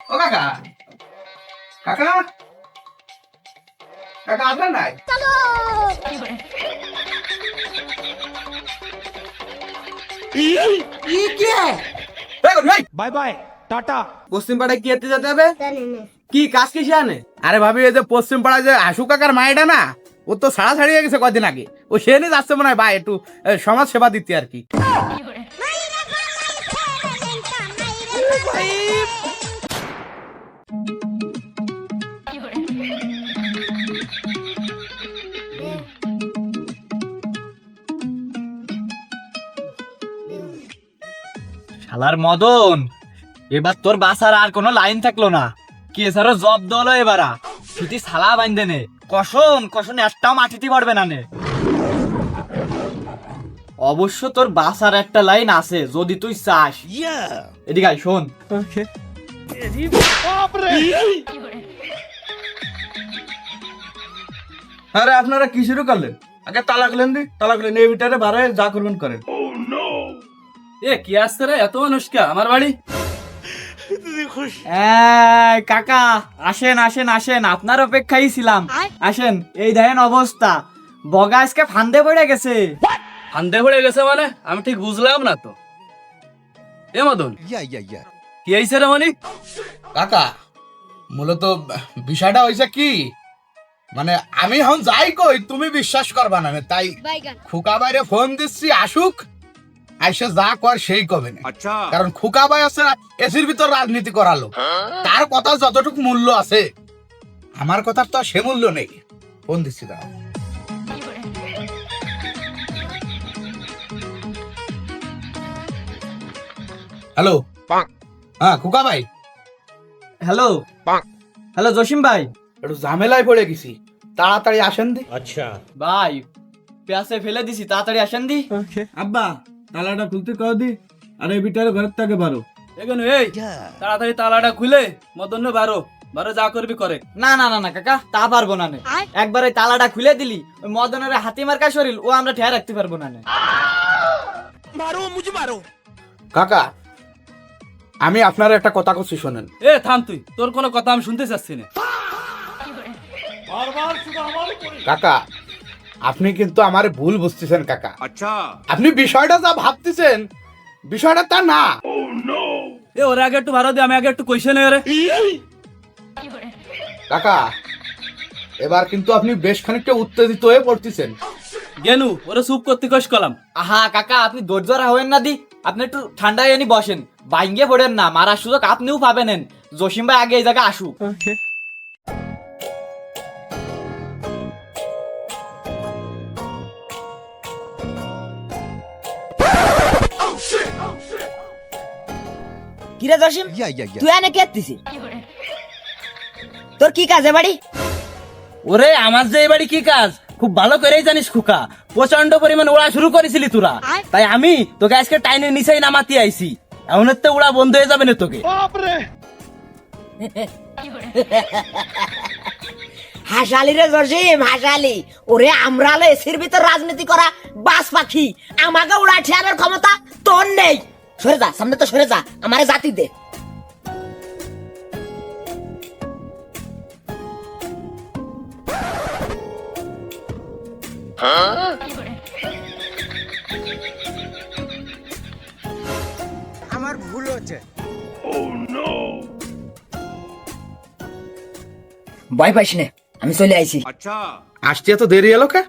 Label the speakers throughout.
Speaker 1: ও কাকা, কাকা, কাকা আপনার নাই?
Speaker 2: Bye bye tata.
Speaker 3: পশ্চিম পাড়ায় কি যেতে হবে? কি কাজ কিসে আনে?
Speaker 1: আরে ভাবি, এই যে পশ্চিম পাড়ায় যে আশু কাকার মায়েটা না, ও তো ছাড়া ছাড়িয়ে গেছে কদিন আগে। ও সে নিয়ে যাচ্ছে মনে হয় ভাই, একটু সমাজ সেবা দিতে আর কি।
Speaker 4: শালার মদন, এবার তোর বাসার আর কোনো লাইন থাকলো না। কেসারও জব দল এবার ছুটি শালা বাইন্দে নে, কষন কষন একটাও মাটিতে পারবে না নে। অবশ্য তোর বাসার একটা লাইন আছে যদি তুই চাস। এদিকে আয়, শোন।
Speaker 3: আরে আপনারা কি শুরু করলেন? আগে তালা খুলেন দি, তালা খুলেন, এই ভিতরে বারে যা করবেন করেন।
Speaker 5: এ কি আসছে রে এত মানুষ কে আমার বাড়ি?
Speaker 4: কাকা আসেন আসেন আসেন, আপনার অপেক্ষায় ছিলাম। আসেন, এই দেখেন অবস্থা, বগা আজকে ফান্দে পড়ে গেছে।
Speaker 5: ফান্দে পড়ে গেছে মানে? আমি ঠিক বুঝলাম না তো। এ মদন, কি হয়েছে রে মনি?
Speaker 1: কাকা, মূলত বিষয়টা হয়েছে কি, মানে আমি এখন যাই কই তুমি বিশ্বাস করবা না, তাই খুকা বাইরে ফোন দিচ্ছি আসুক, আইসে যা কর সেই কবে না। কারণ খুকা ভাই আছে এসির ভিতর রাজনীতি করালো, তার কথা যতটুকু মূল্য আছে আমার কথার তো আর সে মূল্য নেই। ফোন দিচ্ছি দাও। হ্যালো, হ্যাঁ খুকা ভাই।
Speaker 4: হ্যালো হ্যালো জসিম ভাই,
Speaker 1: একটু ঝামেলায় পড়ে গেছি, তাড়াতাড়ি আসেন দি।
Speaker 4: ভাই পেঁয়াজে ফেলে দিছি, তাড়াতাড়ি আসেন দি।
Speaker 3: আব্বা তালাটা খুলতে কও দি, আর এই ভিতরে ঘরের থেকে বারো।
Speaker 5: এখন এই তাড়াতাড়ি তালাটা খুলে মদন বারো বারো যা করবি করে।
Speaker 4: না না না না কাকা, তা পারবো না নে। একবার ওই তালাটা খুলে দিলি, ওই মদনের হাতি মার্কা শরীর ও আমরা ঠেয়া রাখতে পারবো না নে।
Speaker 1: কাকা, আমি আপনার একটা কথা কছি শোনেন।
Speaker 5: এ থাম তুই, তোর কোনো কথা আমি শুনতে চাচ্ছি না।
Speaker 1: কাকা, আপনি কিন্তু আমার ভুল বুঝতেছেন কাকা। আচ্ছা, আপনি বিষয়টা যা ভাবতেছেন বিষয়টা তা না।
Speaker 5: এ ওরে আগে একটু ভাড়া দে, আমি আগে একটু কইসে নেই রে।
Speaker 1: কাকা, এবার কিন্তু আপনি বেশ খানিকটা উত্তেজিত হয়ে পড়তেছেন।
Speaker 5: গেনু ওরে চুপ করতে কইস কলাম।
Speaker 4: আহা কাকা, আপনি দরজারা হবেন না দি, আপনি একটু ঠান্ডায় এনে বসেন, বাইঙ্গে পড়েন না, মারার সুযোগ আপনিও পাবেন। জসিম ভাই আগে এই জায়গা আসুক।
Speaker 6: কিরে জসিম, তুই এনে কে দিছি? তোর কি কাজে বাড়ি?
Speaker 5: ওরে আমার যে এই বাড়ি কি কাজ খুব ভালো করেই জানিস খুকা, প্রচন্ড পরিমাণ ওড়া শুরু করেছিলি তোরা, তাই আমি তোকে আজকে টাইনের নিচেই নামাতে আইছি। এমন তো ওড়া বন্ধ হয়ে যাবে না তোকে।
Speaker 6: হাসালি রে জসিম, হাসালি। ওরে আমরা হলো এসির ভিতর রাজনীতি করা বাস পাখি, আমাকে উড়া ঠেয়ানোর ক্ষমতা তোর নেই। সরে যা, সামনে তো সরে যা, আমারে জাতি দে।
Speaker 3: আমার ভুল হচ্ছে।
Speaker 6: ভয় পাইস নে, আমি চলে আইছি।
Speaker 1: আসতে এত দেরি এলো কে?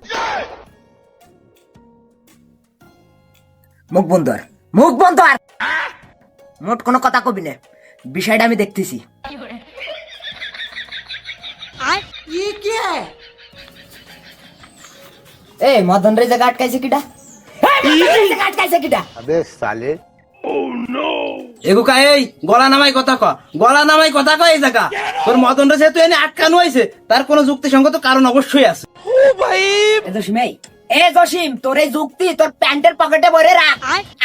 Speaker 6: মুখ বন্ধ আর, মুখ বন্ধ আর, মোট কোনো কথা কবি না, বিষয়টা আমি দেখতেছি। এই মদন রে জায়গা আটকাইছে কিটা? আটকাইছে কিটা?
Speaker 5: এগুকা এই গলা নামাই কথা ক, গলা নামাই কথা ক। এই জায়গা তোর মদন রে যেহেতু এনে আটকানো হয়েছে, তার কোনো যুক্তিসঙ্গত কারণ অবশ্যই আছে।
Speaker 6: এ জসিম, তোর এই যুক্তি তোর প্যান্টের পকেটে ভরে রাখ।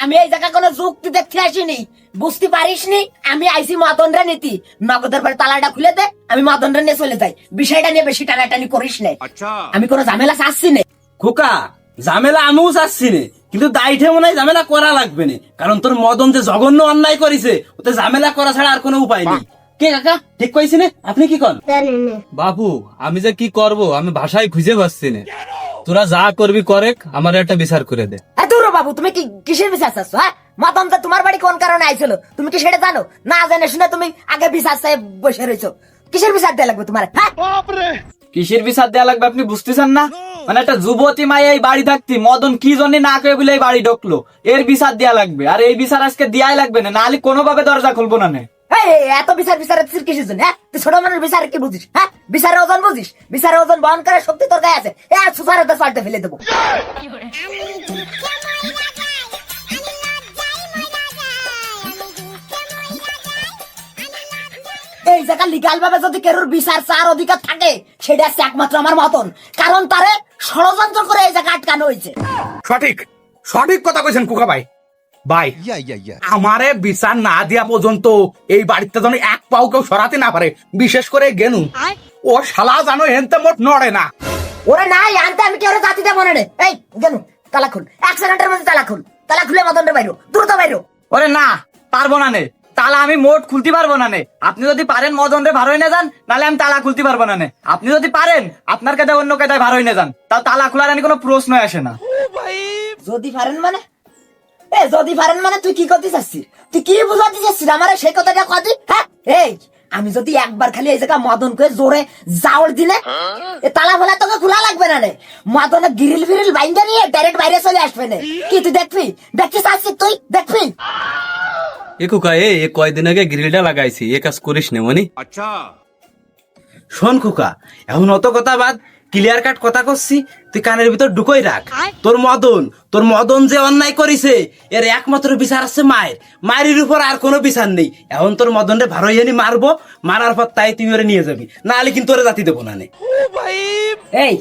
Speaker 6: আমি এই জায়গা কোনো যুক্তি দেখতে আসিনি, বুঝতে পারিস নি? আমি আইসি মদন রে নীতি, নগদের পরে তালাটা খুলে দে, আমি মদন রে নিয়ে চলে যাই। বিষয়টা নিয়ে বেশি টানাটানি করিস না, আমি কোনো ঝামেলা চাচ্ছি না।
Speaker 5: খোকা, ঝামেলা আমিও চাচ্ছি না, কিন্তু দায়িত্বে মনে হয় ঝামেলা করা লাগবে না, কারণ তোর মদন যে জঘন্য অন্যায় করেছে, ওতে ঝামেলা করা ছাড়া আর কোনো উপায় নেই। কে কাকা ঠিক কইছি না আপনি কি কন?
Speaker 2: বাবু আমি যে কি করব আমি ভাষায় খুঁজে পাচ্ছি না। তোরা যা করবি করে আমার একটা বিচার করে দে।
Speaker 6: দূর বাবু, তুমি কি কিসের বিচার চাচ্ছ? হ্যাঁ, মদন তো তোমার বাড়ি কোন কারণে আইছিল তুমি কি সেটা জানো? না জেনে শুনে তুমি আগে বিচার চাই বসে রয়েছো। কিসের বিচার দেয়া লাগবে তোমার? হ্যাঁ,
Speaker 4: কিসের বিচার দেয়া লাগবে আপনি বুঝতেছেন না? মানে একটা যুবতী মাই এই বাড়ি থাকতি মদন কি জন্য না করে বলে এই বাড়ি ঢুকলো, এর বিচার দেয়া লাগবে। আর এই বিচার আজকে দেয়াই লাগবে না, নাহলে কোনোভাবে দরজা খুলবো না।
Speaker 6: এত বিচার কিসের জন্য? হ্যাঁ, তুই ছোট মানুষ বিচার কি বুঝিস? হ্যাঁ, বিচারের ওজন বুঝিস? বিচারের ওজন বহন করার শক্তি তোর গায়ে আছে। সুপারে তো পাল্টে ফেলে দেবো। এই জায়গা লিগাল ভাবে যদি কেরোর বিচার চার অধিকার থাকে সেটা আছে একমাত্র আমার মতন, কারণ তারে ষড়যন্ত্র করে এই জায়গা আটকানো হয়েছে।
Speaker 1: সঠিক সঠিক কথা কইছেন কুকা ভাই। ভাই আমারে বিচার না দিয়া পর্যন্ত এই বাড়িতে যেন এক পাও কেউ সরাতে না পারে, বিশেষ করে গেনু। ও শালা জানো হেনতে মোট নড়ে না।
Speaker 6: ওরে নাই আনতে আমি কি ওরে জাতি দেবো না রে। এই গেনু তালা খুল, 1 সেকেন্ডের মধ্যে তালা খুল। তালা খুলে মদন রে বাইরো, দ্রুত বাইরো।
Speaker 4: ওরে না, পারবো না নে, তালা আমি মোট খুলতে পারবো না নে। আপনি যদি পারেন মদন রে ভার হয়ে যান, নাহলে আমি তালা খুলতে পারবো না নে। আপনি যদি পারেন আপনার কাছে অন্য কাছে ভার হয়ে যান, তাও তালা খোলার আমি কোনো প্রশ্নই আসে না।
Speaker 6: যদি পারেন মানে যদি পারেন মানে তুই কি করতে চাচ্ছিস? তুই কি বুঝাতে চাচ্ছিস আমারে সেই কথাটা কদি? হ্যাঁ, এই আমি যদি একবার খালি এই জায়গা মদন করে জোরে জাউল দিলে এ তালা ফেলা তোকে খোলা লাগবে না রে। মদনে গিরিল ফিরিল বাইন্দা নিয়ে ডাইরেক্ট বাইরে চলে আসবে না। কি তুই দেখবি? দেখতে চাচ্ছিস তুই? দেখবি?
Speaker 2: এ কুকা এ কয়দিন আগে গ্রিলটা লাগাইছি, এ কাজ করিস না মনি।
Speaker 5: শোন খোকা, এখন অত কথা বাদ, ক্লিয়ার কাট কথা করছি, তুই কানের ভিতর ঢুকোই রাখ। তোর মদন যে অন্যায় করিছে এর একমাত্র বিচার আছে মায়ের। মায়ের উপর আর কোনো বিচার নেই। এখন তোর মদন রে ভারো জানি মারবো, মারার পর তাই তুই ওরে নিয়ে যাবি, নাহলে কিন্তু ওরে জাতি দেবো না নে।
Speaker 6: এই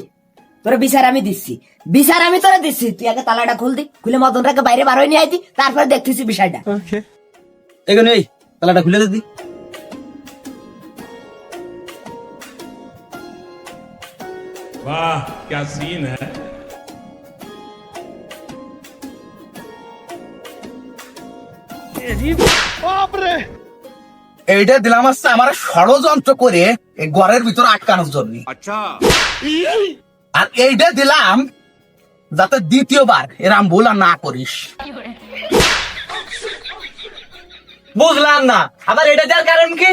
Speaker 6: তোরে বিচার আমি দিচ্ছি, বিচার আমি তোরে দিচ্ছি। তুই আগে তালাটা খুল দি, খুলে মদনটাকে বাইরে বার হয়ে নিয়ে আইতি, তারপরে দেখতেছি বিষয়টা।
Speaker 5: এখানে এই তালাটা খুলে দিদি।
Speaker 7: वाह क्या सीन है।
Speaker 1: এইটা দিলাম হচ্ছে আমার ষড়যন্ত্র করে এই ঘরের ভিতরে আটকানোর জন্য। আর এইটা দিলাম যাতে দ্বিতীয়বার এরাম ভুল আর না করিস।
Speaker 4: বুঝলাম না, আবার এটা দেওয়ার কারণ কি?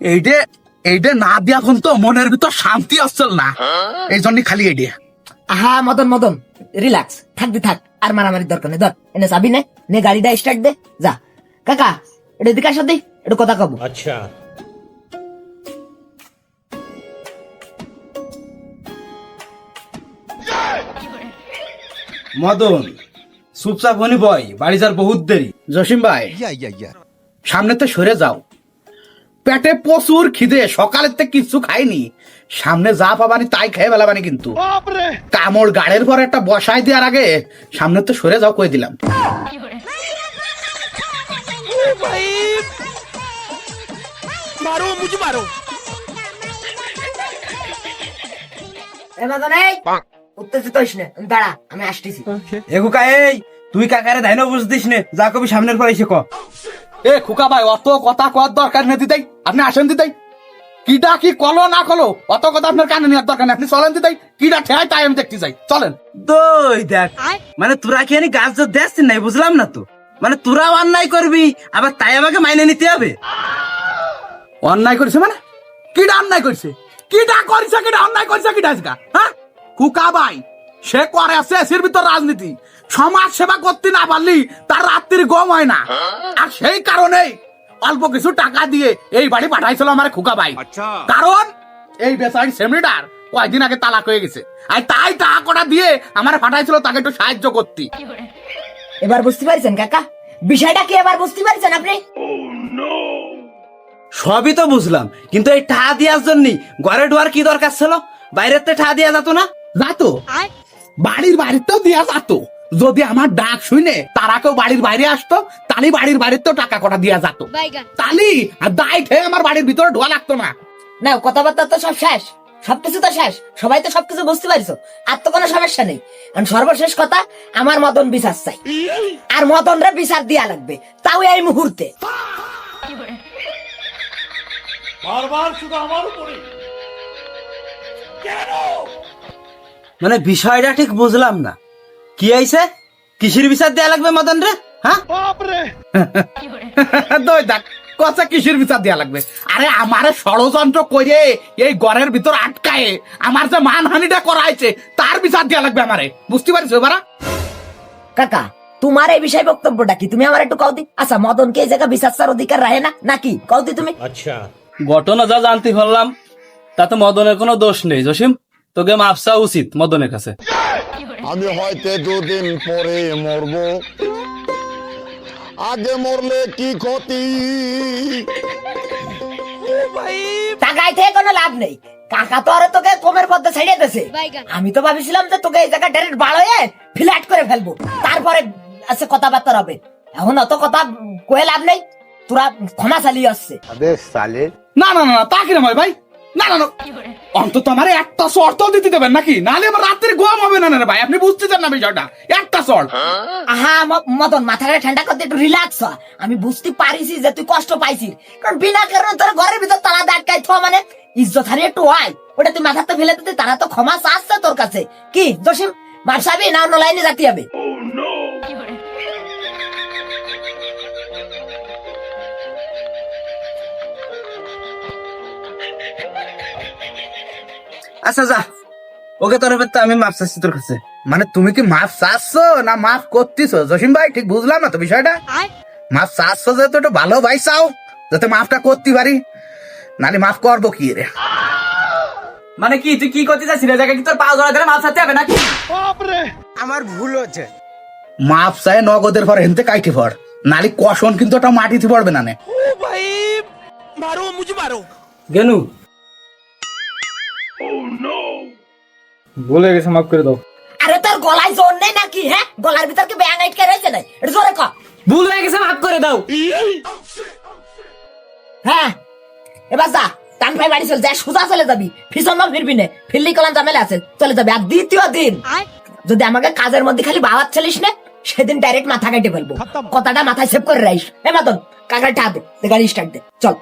Speaker 1: এইটা এইটা না দিয়া এখন তো মনের ভিতর শান্তি আসছিল না, এই জন্য খালি এইটা।
Speaker 6: হ্যাঁ মদন রিল্যাক্স থাকবি, থাক, আর মারামারির দরকার নেই। ধর এনে চাবি নে গাড়িটা স্টার্ট দে, যা। কাকা এটা দিকে আসো, দি একটু কথা কব।
Speaker 7: अच्छा
Speaker 5: মদন চুপচাপ হনি বয়, বাড়ি যার বহুত দেরি।
Speaker 1: জসিম ভাই সামনে তো সরে যাও, পেটে প্রচুর খিদে, সকালের থেকে কিছু খাইনি। সামনে যা পাবানি তাই খেয়ে বেলাবানি, কিন্তু কামড় গাড়ের পর একটা বসাই দেওয়ার আগে সামনে তো সরে যাও কই দিলাম।
Speaker 6: উত্তেজিত হইস না, দাঁড়া আমি আসতেছি।
Speaker 5: এগুকা এই তুই কাকারে ধাইনো বুঝদিস নে, যা কবি সামনের পর এসে ক।
Speaker 1: এ খুকা ভাই অত কথা কর দরকার নেই দিতাই, আপনি আসেন দিতাই। কিটা কি কলো না কলো অত কথা আপনার কানে নেওয়ার দরকার নেই, আপনি চলেন দিতাই। কিটা ঠেয় তাই আমি দেখতে চাই, চলেন।
Speaker 5: দই দেখ, মানে তোরা কি আমি গাছ জোর দেখছি নাই, বুঝলাম না তো। মানে তোরা অন্যায় করবি আবার তাই আমাকে মাইনে নিতে হবে?
Speaker 1: অন্যায় করেছে মানে? কিটা অন্যায় করছে? কিটা করেছে? কিটা অন্যায় করেছে? কিটা আজকা? হ্যাঁ খুকা ভাই সে করে আছে এসির ভিতর রাজনীতি, সমাজ সেবা করতে না পারলি তার রাত্রির গম হয় না। আর সেই কারণেই অল্প কিছু টাকা দিয়ে এই বাড়ি পাঠাইছিল আমার খুকা ভাই। কারণ এই বেচারি সেমিটার কয়েকদিন আগে তালাক হয়ে গেছে, আর তাই টাকা কটা দিয়ে আমার পাঠাইছিল তাকে একটু সাহায্য করতে।
Speaker 6: এবার বুঝতে পারছেন কাকা বিষয়টা কি? এবার বুঝতে পারছেন আপনি?
Speaker 5: সবই তো বুঝলাম, কিন্তু এই টা দেওয়ার জন্য ঘরে ঢোয়ার কি দরকার ছিল? বাইরের তে টা দেওয়া যেত না?
Speaker 1: যাতো, বাড়ির বাড়িতেও দেওয়া যেত। যদি আমার ডাক শুনে তারা কেউ বাড়ির বাইরে আসতো, তাহলে বাড়ির বাড়িতেও টাকা কটা দেওয়া যেত। তাহলে আর দায় খেয়ে আমার বাড়ির ভিতরে ঢোয়া লাগতো না।
Speaker 6: না কথাবার্তা তো সব শেষ, সবকিছু তো শেষ, সবাই তো সবকিছু বুঝতে পারছো, আর তো কোনো সমস্যা নেই। কারণ সর্বশেষ কথা, আমার মদন বিচার চাই, আর মদনরে বিচার দেয়া লাগবে, তাও এই মুহূর্তে।
Speaker 5: মানে বিষয়টা ঠিক বুঝলাম না, কি হয়েছে? কিসের বিচার দেয়া লাগবে মদন রে? হ্যাঁ,
Speaker 1: দই দেখ কথা কিসের বিচার দেয়া লাগবে? আরে আমারে ষড়যন্ত্র করে এই ঘরের ভিতর আটকায়ে আমার যে মানহানিটা করাইছে তার বিচার দেয়া লাগবে আমারে, বুঝতে পারিস এবারা?
Speaker 6: কাকা তোমার এই বিষয়ে বক্তব্যটা কি? তুমি আমার একটু কও দি। আচ্ছা মদনকে এই জায়গা বিচার চার অধিকার রাখে না নাকি? কও দি তুমি।
Speaker 2: ঘটনা যা জানতে পারলাম তাতে মদনের কোনো দোষ নেই। জসিম, তোকে মাপ চাওয়া উচিত মদনের কাছে।
Speaker 8: আমি হয়তো 2 দিন পরে মরব, আগে মরলে কি ক্ষতি?
Speaker 6: টাকায় থেকে কোনো লাভ নেই। কাকা তো আরে তোকে কমের পথে ছেড়ে দিয়েছে। আমি তো ভাবিছিলাম যে তোকে এই জায়গা ডাইরেক্ট বাড় হয়ে ফ্ল্যাট করে ফেলবো, তারপরে আছে কথাবার্তা হবে। এখন অত কথা কয়ে লাভ নেই, তোরা ক্ষমা চালিয়ে আসছে।
Speaker 1: না না না, তা কিরম হয় ভাই? না না না, অন্তত আমার একটা শর্ত দিতে দেবেন নাকি, নাহলে আমার রাত্রে ঘুম হবে না রে ভাই। আপনি বুঝতেছেন না বিষয়টা, একটা শর্ট।
Speaker 6: হ্যাঁ মদন মাথাটা ঠান্ডা করতে একটু রিল্যাক্স হ। আমি বুঝতে পারিছি যে তুই কষ্ট পাইছিস, কারণ বিনা কারণে তোর ঘরের ভিতর তালা আটকাই থা মানে ইজ্জত হারিয়ে একটু হয়, ওটা তুই মাথাতে ফেলে দিতে, তারা তো ক্ষমা চাচ্ছে তোর কাছে। কি জসিম, মার সাবি না অন্য লাইনে যেতে হবে?
Speaker 5: আচ্ছা যা, ওকে তোর তো আমি মাপ চাচ্ছি তোর কাছে।
Speaker 1: মানে তুমি কি মাফ চাচ্ছ না মাফ করতেছো জসিম ভাই? ঠিক বুঝলাম না তো বিষয়টা। মাফ চাচ্ছ যেহেতু একটু ভালো ভাই চাও, যাতে মাফটা করতে পারি, নাহলে মাফ করবো কি রে?
Speaker 4: মানে কি তুই কি করতে চাচ্ছিস? এই জায়গায় কি তোর পা জড়া ধরে মাপ চাইতে হবে নাকি?
Speaker 5: আমার ভুল হচ্ছে।
Speaker 1: মাফ চাই নগদের পর হেনতে কাইটে পড়, নাহলে কষণ কিন্তু ওটা মাটিতে পড়বে না নে।
Speaker 2: গেনু,
Speaker 3: ভুলে গেছে, মাফ করে দাও।
Speaker 6: আরে তোর গলায় জোর নেই নাকি? হ্যাঁ, গলার ভিতর কি ব্যাং আটকে রয়েছে নাই? এটা জোরে কর।
Speaker 4: ভুল হয়ে গেছে, মাফ করে দাও।
Speaker 6: হ্যাঁ এবার যা, টান পাই বাড়ি চলে যা, সোজা চলে যাবি, ফিসন ফিরবি না, ফিরলি কলাম ঝামেলা আছে, চলে যাবি। আর দ্বিতীয় দিন যদি আমাকে কাজের মধ্যে খালি বাবার ছেলিস না, সেদিন ডাইরেক্ট মাথা কেটে ফেলবো। কথাটা মাথায় সেভ করে রাখিস। এ মদন কাকার টা দে, গাড়ি স্টার্ট দে, চল।